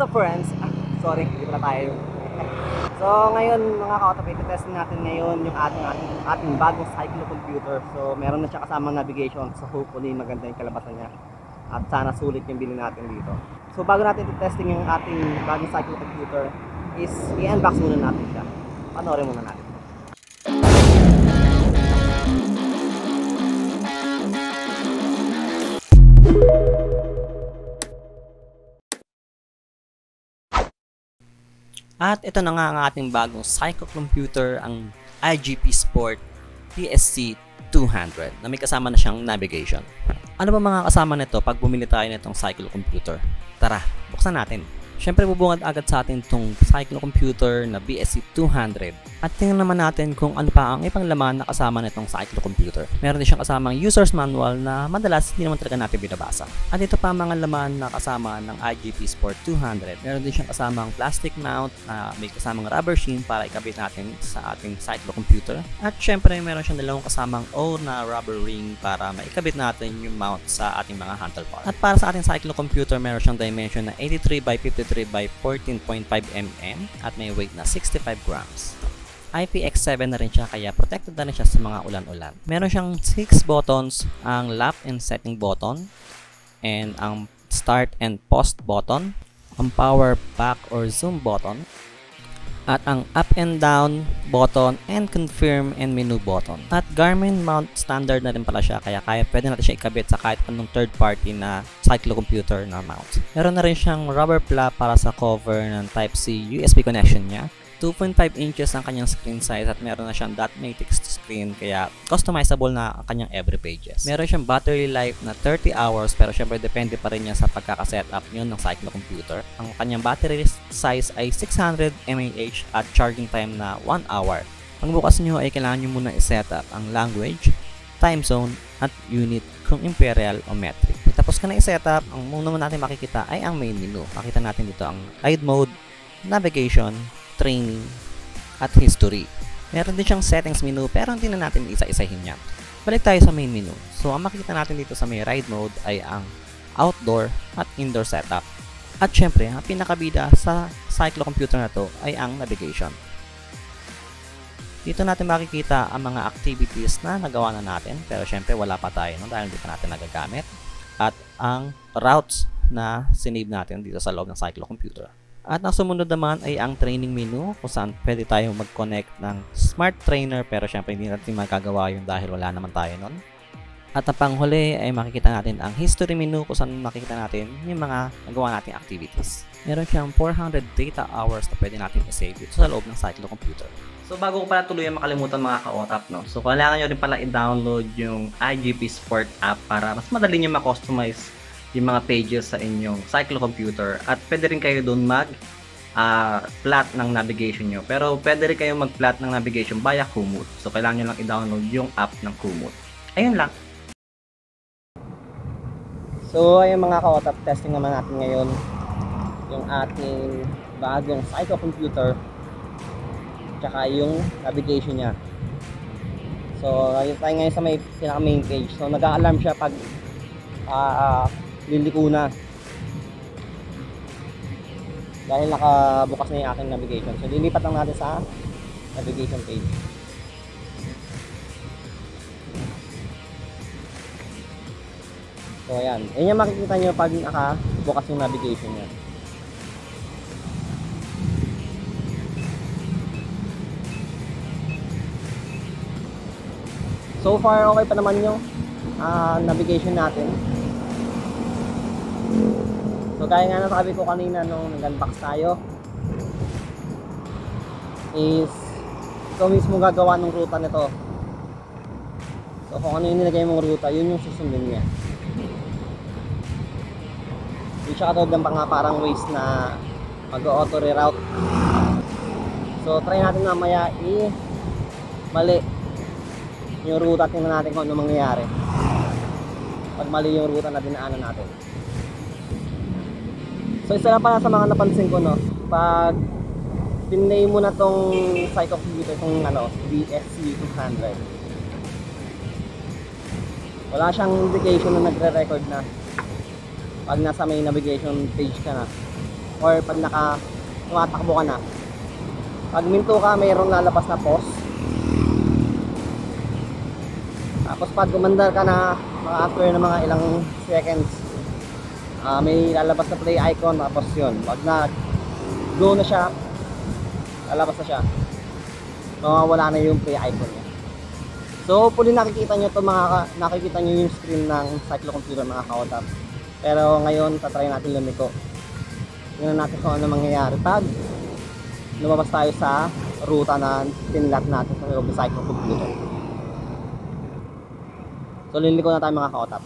up friends? Sorry, hindi pala tayo. So ngayon mga ka-autop, test natin ngayon yung ating bagong cyclocomputer. So meron na siya kasamang navigation, so hopefully maganda yung kalabasan niya. At sana sulit yung bilhin natin dito. So bago natin i-testing yung ating bagong cyclocomputer is i-unbox muna natin siya. Panoorin muna natin. At ito na nga ang ating bagong cyclocomputer, ang IGP Sport PSC 200 na may kasama na siyang navigation. Ano ba mga kasama nito pag bumili tayo nitong cyclocomputer? Tara, buksan natin. Siyempre bubungad agad sa atin itong cyclocomputer na BSC 200 at tingnan naman natin kung ano pa ang ibang laman na kasama nitong cyclocomputer. Meron din siyang kasamang user's manual na madalas hindi naman talaga natin binabasa. At ito pa mga laman na kasama ng IGP Sport 200. Meron din siyang kasamang plastic mount na may kasamang rubber sheen para ikabit natin sa ating cyclocomputer. At syempre meron siyang dalawang kasamang O na rubber ring para maikabit natin yung mount sa ating mga handlebar. At para sa ating cyclocomputer meron siyang dimension na 83 by 53 by 14.5 mm at may weight na 65 grams. IPX7 na rin siya kaya protected na rin siya sa mga ulan-ulan. Meron siyang 6 buttons, ang lap and setting button, and ang start and pause button, ang power back or zoom button, at ang up and down button and confirm and menu button. At Garmin mount standard na rin pala siya kaya pwede natin siya ikabit sa kahit anong third party na cyclocomputer na mount. Meron na rin siyang rubber flap para sa cover ng Type-C USB connection niya. 2.5 inches ang kanyang screen size at meron na siyang dot matrix screen kaya customizable na ang kanyang every pages. Meron siyang battery life na 30 hours pero syempre depende pa rin niya sa pagkakasetup nyo ng cyclocomputer. Ang kanyang battery size ay 600 mAh at charging time na 1 hour. Pagbukas nyo ay kailangan nyo muna i-setup ang language, time zone at unit kung imperial o metric. Tapos ka na i-setup, ang muna natin makikita ay ang main menu. Makita natin dito ang ride mode, navigation, training, at history. Meron din siyang settings menu pero hindi na natin isa-isahin yan. Balik tayo sa main menu. So, ang makikita natin dito sa may ride mode ay ang outdoor at indoor setup. At syempre, ang pinakabida sa cyclocomputer na to ay ang navigation. Dito natin makikita ang mga activities na nagawa na natin pero syempre wala pa tayo dahil hindi pa natin nagagamit. At ang routes na sinave natin dito sa loob ng cyclocomputer. At ang sumunod naman ay ang training menu kung saan pwede tayong mag-connect ng smart trainer pero syempre hindi natin magagawa yun dahil wala naman tayo nun. At ang panghuli ay makikita natin ang history menu kung saan makikita natin yung mga nagawa nating activities. Meron siyang 400 data hours na pwede natin i-save dito sa loob ng cyclocomputer. So bago ko pala tuluyan makalimutan mga ka-otap, no? So kailangan nyo rin pala i-download yung IGP Sport app para mas madali nyo ma-customize yung mga pages sa inyong cyclocomputer at pwede rin kayo doon mag-plot ng navigation nyo. Pero pwede rin kayo mag-plot ng navigation via Komoot. So kailangan nyo lang i-download yung app ng Komoot. Ayun lang. So ayun mga ka-otap, testing naman natin ngayon yung ating bagong cyclocomputer tsaka yung navigation nya. So ayun tayo ngayon sa may pinaka main page. So nag-a-alarm siya pag liliko na dahil nakabukas na yung aking navigation. So lilipat lang natin sa navigation page. So ayan, yun yung makikita nyo pag nakabukas yung navigation nya. So far okay pa naman yung navigation natin. So kaya nga nasabi ko kanina nung nag-unbox tayo is ikaw mismo gagawa ng ruta nito. So kung ano yung nilagay mong ruta, yun yung susundin niya. Hindi siya katulad ng parang ways na mag-auto reroute. So try natin mamaya mali yung ruta, tingnan natin kung ano mangyayari pag mali yung ruta na dinaanan natin. So isa lang pala sa mga napansin ko, no, pag pinlay mo na tong cyclocomputer, itong BSC 200, wala siyang indication na nagre-record na pag nasa may navigation page ka na. So or pag tumatakbo ka na. Pag minto ka, mayroong lalabas na pause. Tapos pag umandar ka na, after ng mga ilang seconds, may lalabas na play icon. Tapos yun, pag go na siya, lalabas na siya, mawawala na yung play icon niya. So hopefully nakikita nyo nakikita nyo yung screen ng cyclocomputer mga kaotap. Pero ngayon, tatry natin lumiko. Tingnan natin kung ano mangyayari pag lumabas tayo sa ruta na tinlat natin sa loob ng cyclocomputer. So liliko na tayo mga kaotap.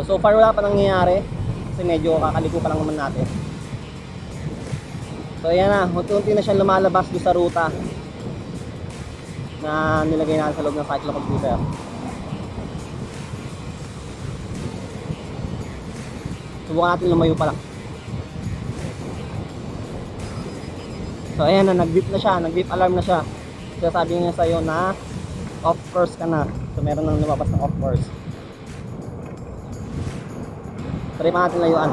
So far wala pa nangyayari kasi medyo kakaliko pa lang naman natin. So ayan na, unti-unti na siya lumalabas doon sa ruta na nilagay natin sa loob ng cyclocomputer. Subukan natin lumayo pa lang. So ayan na, nag-beep na siya, nag-beep alarm na siya. So sabi niya sa'yo na off course ka na. So meron nang lumabas ng off course. Try pa natin layuan.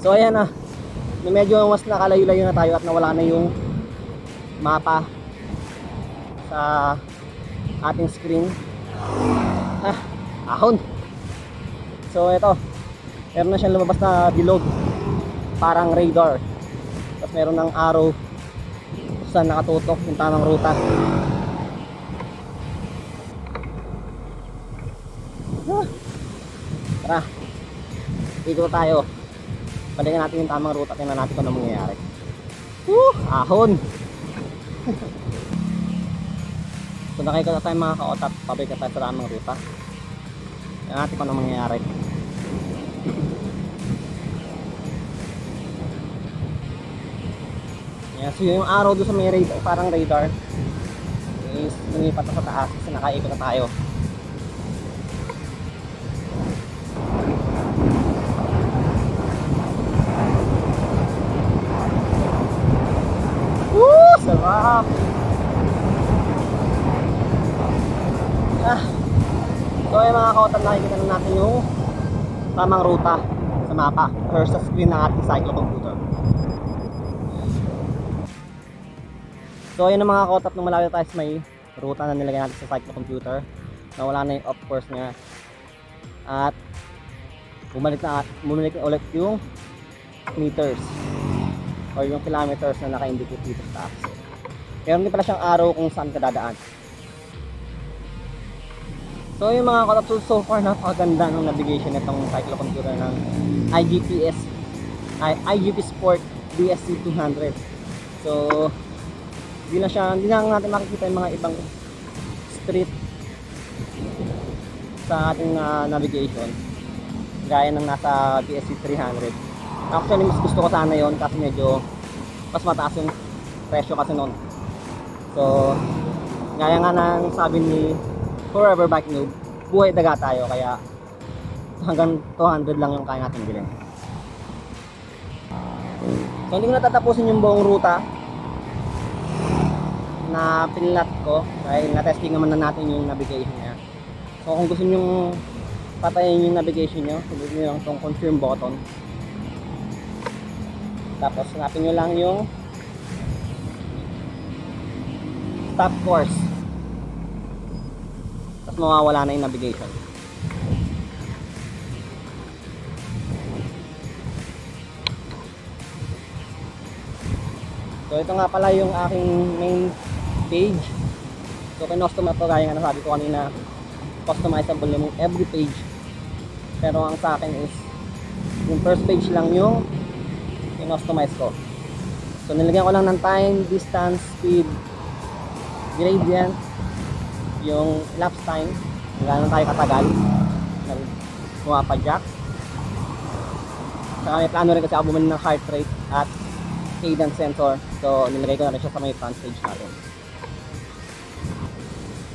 So ayan na, medyo mas nakalayo-layo na tayo at nawala na yung mapa sa ating screen. Ahon. So ito, meron na siyang lumabas na bilog, parang radar. Tapos meron ng arrow saan nakatutok yung tamang ruta. Tara, dito tayo. Balikan natin yung tamang ruta. Tingnan natin kung ano mangyayari. Ahon. So nakikita tayo mga kaotap. Pabalik tayo sa tamang ruta. Tingnan natin kung ano mangyayari. Yan, so yung arrow doon sa may radar, parang radar is lumipat sa taas kasi nakaikot na tayo. Sarap! So yung mga kaotan, nakikita na natin yung tamang ruta sa mapa or sa screen ng ating cyclocomputer. So ayun ang mga kaotat, nung malapit tayo sa may ruta na nilagay natin sa cyclocomputer, nawala na yung off course niya at bumalik na ulit yung meters or yung kilometers na naka-indicate dito sa taas. Meron din pala siyang arrow kung saan ka dadaan. So yung mga kaotat, so far napakaganda ng navigation nitong cyclocomputer ng IGP Sport DSC200. So hindi na natin makikita yung mga ibang street sa ating navigation gaya ng nasa DSC300. Actually mas gusto ko sana yon kasi medyo mas mataas yung presyo kasi noon. So gaya nga ng sabi ni Forever Bike Noob, buhay daga tayo, kaya hanggang 200 lang yung kaya natin bilhin. So hindi ko natatapusin yung buong ruta na pinlat ko dahil na-testing naman na natin yung navigation niya. So kung gusto nyo patayin yung navigation nyo, sabihin nyo lang itong confirm button. Tapos hanapin nyo lang yung stop course. Tapos mawawala na yung navigation. So ito nga pala yung aking main page. So kinostom ito gaya nga nasabi ko kanina, customizable yung every page. Pero ang sa akin is yung first page lang yung kinostomized ko. So nilagyan ko lang ng time, distance, speed, gradient, yung elapsed time, gano'n tayo katagal pumapadyak. Saka may plano rin kasi ako bumili ng heart rate at cadence sensor. So nilagay ko na rin siya sa may front page natin.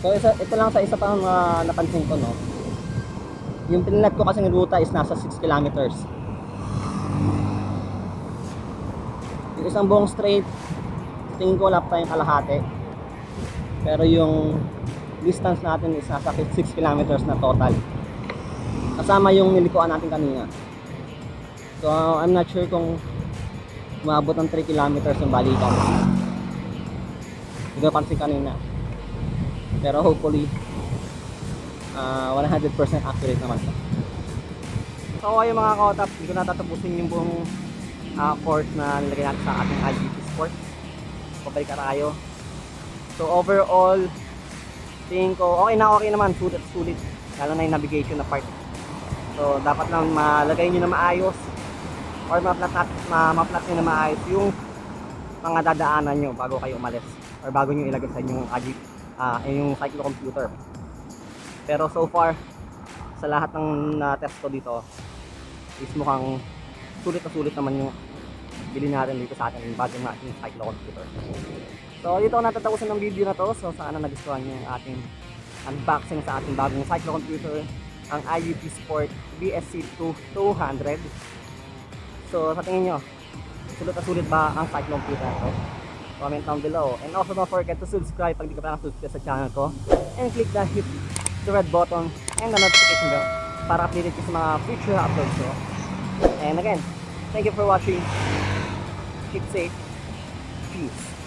So ito lang sa isa pang napansin ko, no. Yung pinilat ko kasing ruta is nasa 6 kilometers. Yung isang buong straight, tingin ko wala pa tayong kalahati. Pero yung distance natin is nasa 6 kilometers na total. Kasama yung nilikuan natin kanina. So I'm not sure kung umabot ng 3 kilometers yung balikan. Hindi ko pansin kanina. Pero hopefully 100% accurate naman ito. So ayun mga kaotap, hindi ko natatapusin yung buong course na nilagay natin sa ating IGP Sport. Pabalik ka tayo. So overall, tingin ko okay naman, sulit. Lalo na yung navigation na part. So dapat lang malagay nyo na maayos or ma-plot nyo na maayos yung mga dadaanan nyo bago kayo umalis or bago nyo ilagay sa inyong yung cyclocomputer. Pero so far, sa lahat ng na-test ko dito is mukhang sulit na sulit naman yung bilhin natin dito sa ating bagong ating cyclocomputer. So dito ako natatapusin ng video na to. So sana nagustuhan nyo yung ating unboxing sa ating bagong cyclocomputer, ang IGP Sport BSC200. So sa tingin nyo, sulit na sulit ba ang cyclocomputer na to? Comment down below. And also don't forget to subscribe pag di ka pa nakasubscribe sa channel ko. And click the red button and the notification bell para updated ka sa mga future uploads ko. And again, thank you for watching. Keep safe. Peace.